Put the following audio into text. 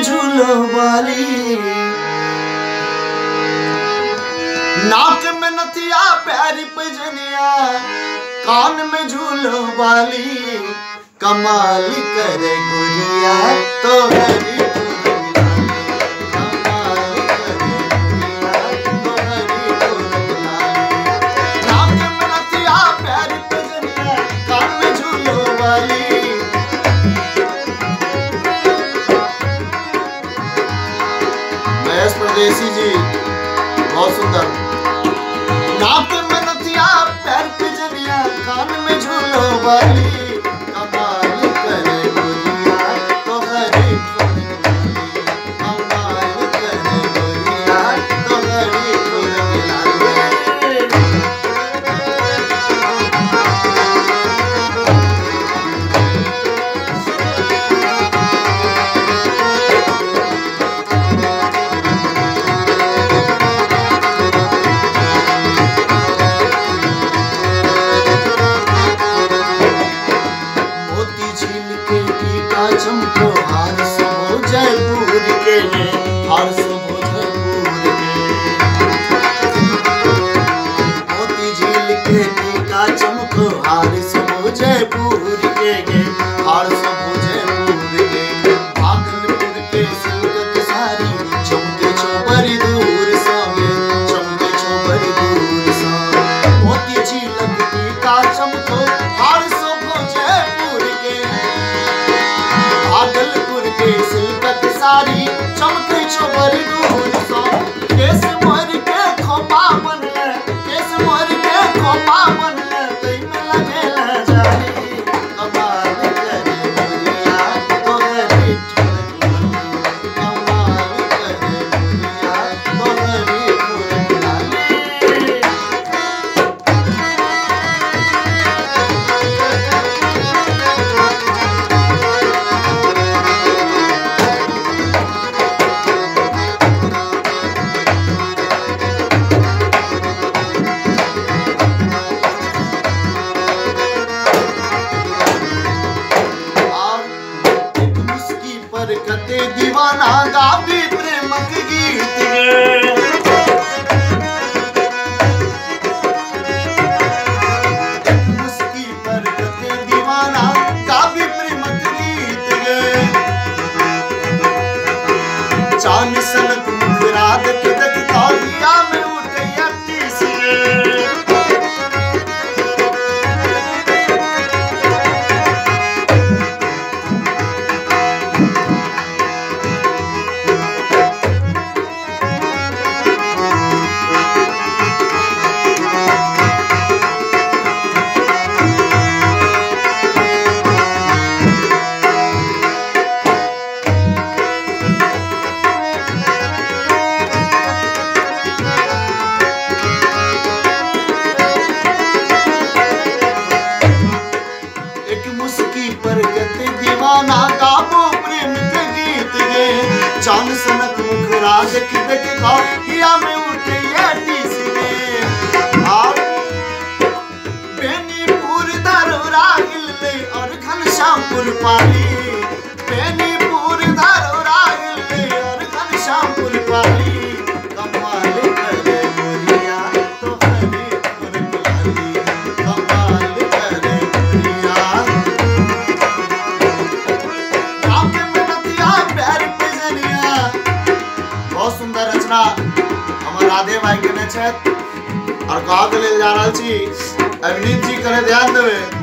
में झूलो वाली, नाक में नथिया पैर पैजनिया, कान में झूलो वाली, कमाल करे गुड़िया तो हरी परदेसी जी बहुत सुंदर। नाक में नथिया पैर पिजनिया, कान में झूलो वाली, कमाल करे गुड़िया तो हरी कमाल करे गुड़िया तो हरी चमको हार सुबो जयपुर के, हार सुबो जयपुर के, मोती झील के टीका चमको हार सुबो जयपुर के, हार सुबो जयपुर के, भागलपुर के सिल्क सारी चमके छो बड़ी दूर संगे, चमके छो बड़ी दूर संगे, मोती झील के टीका चमको हार सुबो जयपुर के, भागलपुर के सिल्क सारी चमके छो बड़ी दूर सो, केस मोर के खोपा बनले, केस मोर के खोपा बनले, तई में लगेला जाली, कमाल करे गुड़िया तो हरी कमाल करे गुड़िया तो हरी कते दीवाना गावी प्रेमक गीत गे, मुस्की पर कते दीवाना गावी प्रेमक गीत गे, चांद सनक मुखरा देख देख तालिया में उठे अट्टीस गे, दीवाना गाबो प्रेम के गीत गे, चांद सनक मुखरा देख देख हिया में उठे अट्टीस गे, बेनीपुर धरोरा हिलले और घनश्यामपुर पाली, बेनीपुर धरोरा हिलले और घनश्यामपुर पाली, कमाल करे गुड़िया तो हरी लाली, कमाल करे गुड़िया बहुत सुंदर रचना हमारे राधे भाई के ने छत और कहा के ले जा रहा छी अभिनीत जी करे ध्यान देवे।